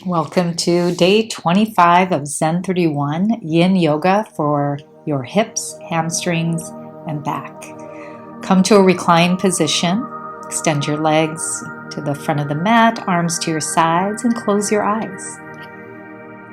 Welcome to day 25 of Zen31 Yin Yoga for your hips, hamstrings, and back. Come to a reclined position. Extend your legs to the front of the mat, arms to your sides, and close your eyes.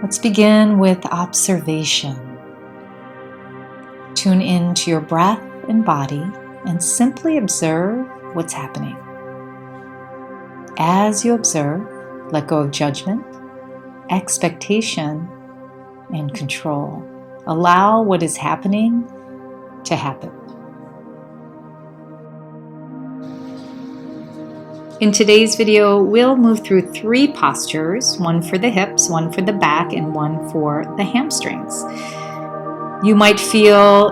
Let's begin with observation. Tune in to your breath and body and simply observe what's happening. As you observe, let go of judgment, expectation, and control. Allow what is happening to happen. In today's video, we'll move through 3 postures, one for the hips, one for the back, and one for the hamstrings. You might feel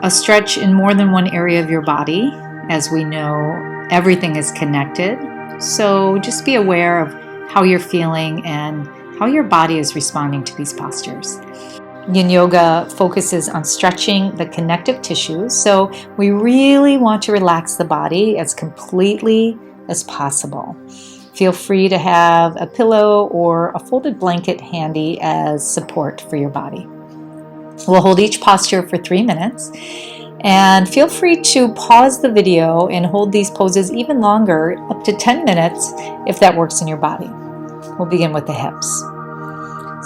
a stretch in more than one area of your body. As we know, everything is connected. So just be aware of how you're feeling and how your body is responding to these postures. Yin Yoga focuses on stretching the connective tissues, so we really want to relax the body as completely as possible. Feel free to have a pillow or a folded blanket handy as support for your body. We'll hold each posture for 3 minutes, and feel free to pause the video and hold these poses even longer, up to 10 minutes, if that works in your body. We'll begin with the hips.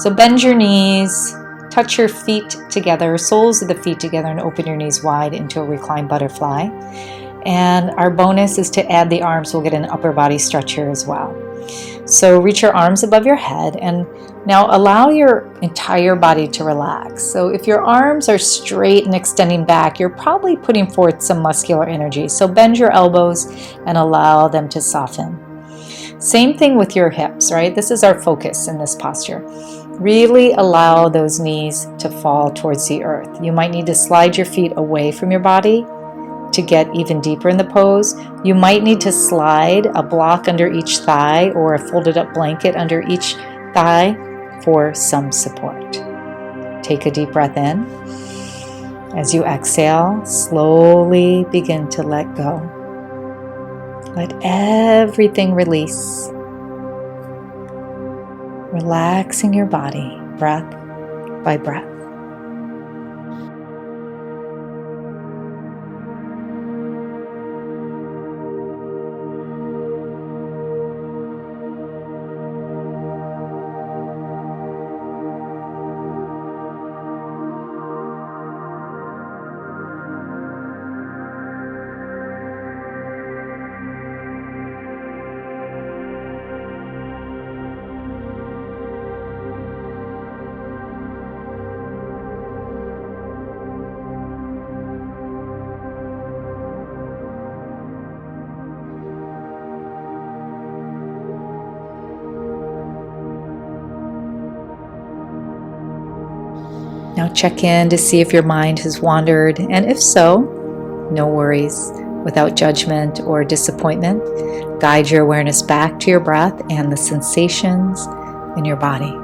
So bend your knees, touch your feet together, soles of the feet together, and open your knees wide into a reclined butterfly. And our bonus is to add the arms. We'll get an upper body stretch here as well. So reach your arms above your head and now allow your entire body to relax. So if your arms are straight and extending back, you're probably putting forth some muscular energy. So bend your elbows and allow them to soften. Same thing with your hips, right? This is our focus in this posture. Really allow those knees to fall towards the earth. You might need to slide your feet away from your body to get even deeper in the pose. You might need to slide a block under each thigh or a folded up blanket under each thigh for some support. Take a deep breath in. As you exhale, slowly begin to let go. Let everything release. Relaxing your body, breath by breath. Now check in to see if your mind has wandered, and if so, no worries. Without judgment or disappointment, guide your awareness back to your breath and the sensations in your body.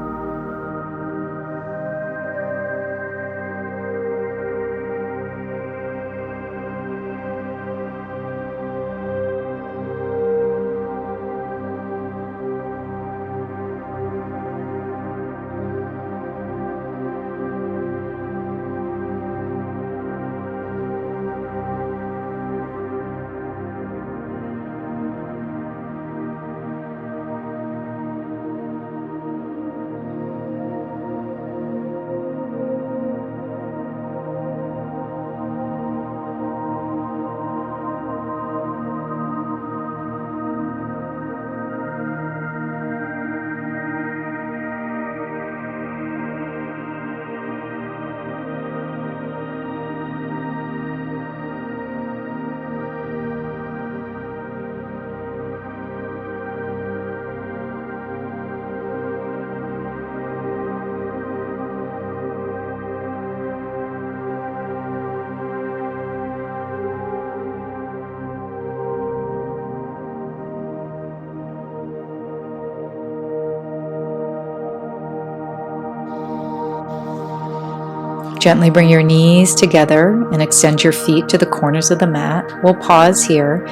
Gently bring your knees together and extend your feet to the corners of the mat. We'll pause here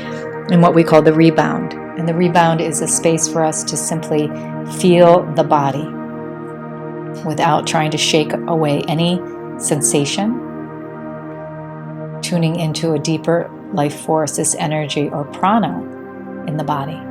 in what we call the rebound. And the rebound is a space for us to simply feel the body without trying to shake away any sensation, tuning into a deeper life force, this energy or prana in the body.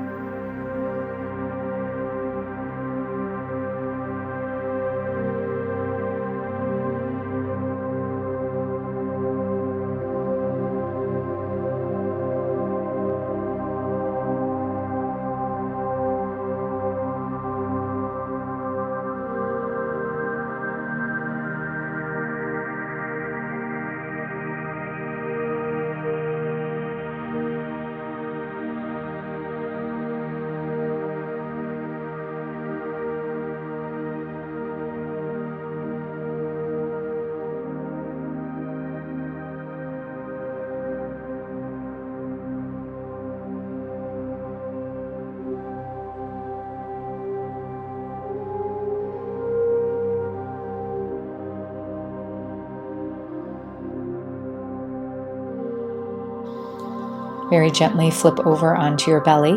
Very gently flip over onto your belly.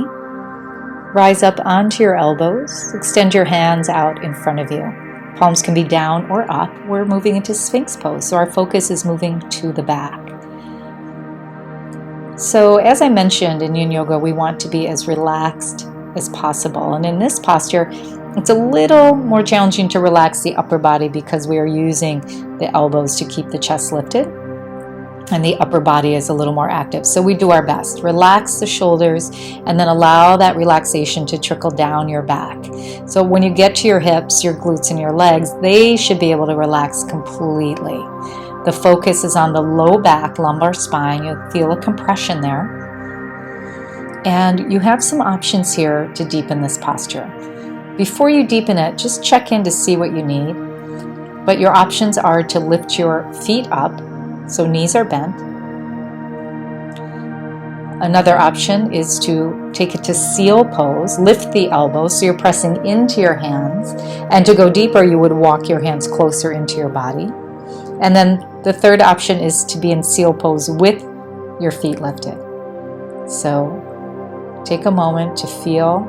Rise up onto your elbows. Extend your hands out in front of you. Palms can be down or up. We're moving into Sphinx pose, so our focus is moving to the back. So as I mentioned in Yin Yoga, we want to be as relaxed as possible. And in this posture, it's a little more challenging to relax the upper body because we are using the elbows to keep the chest lifted. And the upper body is a little more active. So we do our best. Relax the shoulders and then allow that relaxation to trickle down your back. So when you get to your hips, your glutes, and your legs, they should be able to relax completely. The focus is on the low back, lumbar spine. You'll feel a compression there. And you have some options here to deepen this posture. Before you deepen it, just check in to see what you need. But your options are to lift your feet up, so knees are bent. Another option is to take it to seal pose, lift the elbows so you're pressing into your hands. And to go deeper, you would walk your hands closer into your body. And then the third option is to be in seal pose with your feet lifted. So take a moment to feel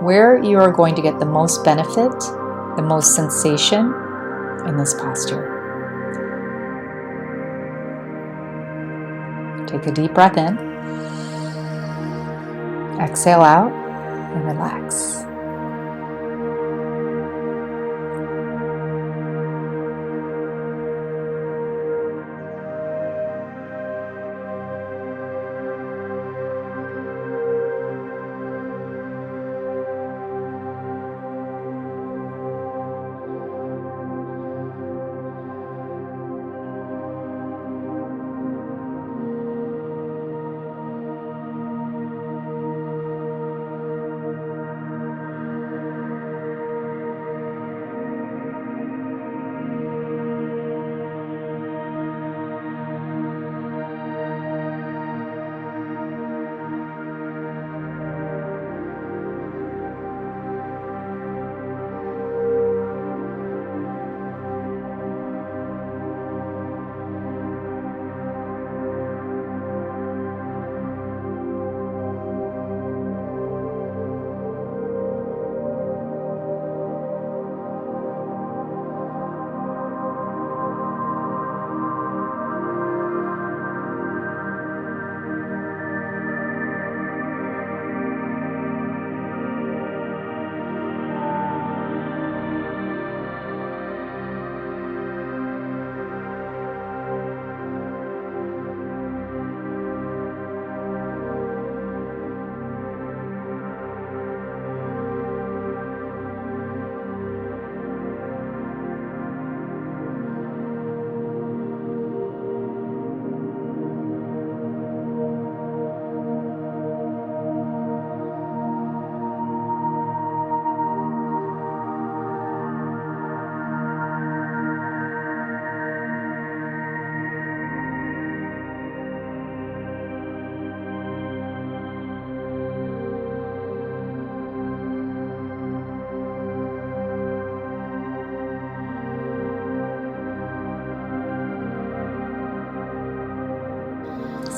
where you are going to get the most benefit, the most sensation in this posture. Take a deep breath in, exhale out, and relax.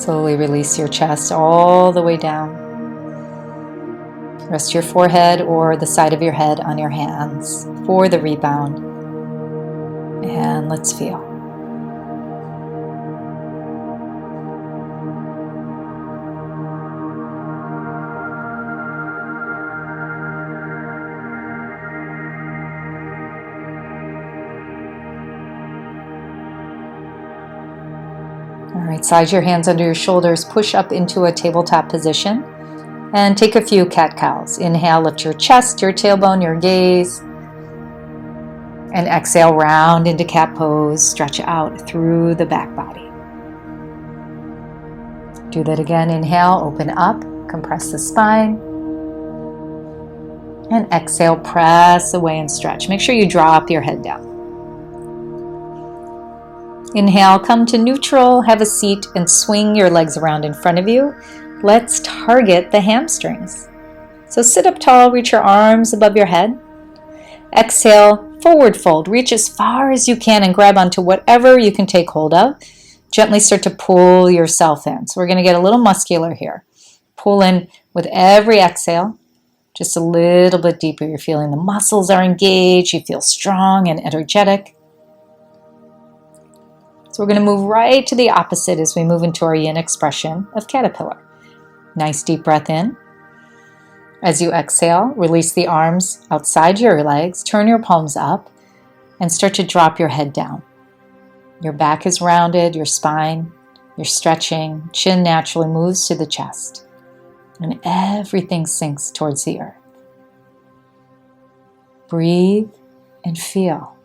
Slowly release your chest all the way down. Rest your forehead or the side of your head on your hands for the rebound. And let's feel. All right, side your hands under your shoulders, push up into a tabletop position, and take a few cat-cows. Inhale, lift your chest, your tailbone, your gaze, and exhale, round into cat pose, stretch out through the back body. Do that again. Inhale, open up, compress the spine, and exhale, press away and stretch. Make sure you drop your head down. Inhale, come to neutral, have a seat, and swing your legs around in front of you. Let's target the hamstrings. So sit up tall, reach your arms above your head. Exhale, forward fold. Reach as far as you can and grab onto whatever you can take hold of. Gently start to pull yourself in. So we're going to get a little muscular here. Pull in with every exhale, just a little bit deeper. You're feeling the muscles are engaged. You feel strong and energetic. So we're going to move right to the opposite as we move into our yin expression of caterpillar. Nice deep breath in. As you exhale, release the arms outside your legs, turn your palms up, and start to drop your head down. Your back is rounded, your spine, you're stretching, chin naturally moves to the chest, and everything sinks towards the earth. Breathe and feel.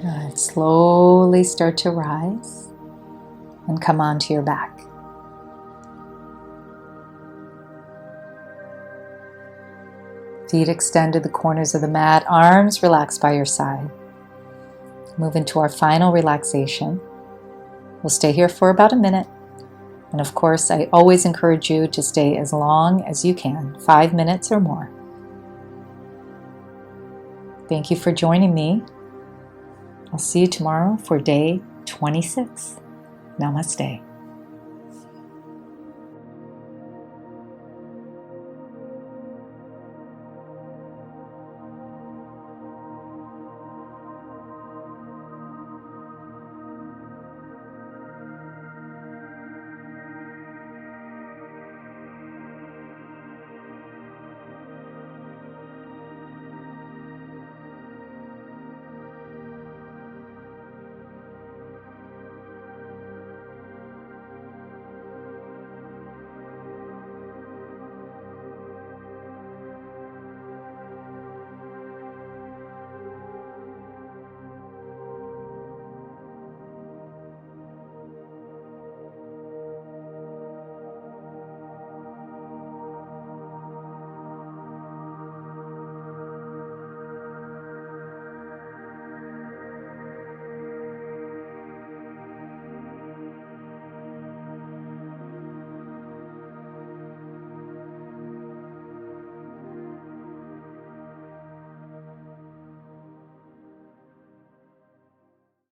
Good. Slowly start to rise and come onto your back. Feet extend to the corners of the mat, arms relaxed by your side. Move into our final relaxation. We'll stay here for about a minute. And of course, I always encourage you to stay as long as you can, 5 minutes or more. Thank you for joining me. I'll see you tomorrow for day 26. Namaste.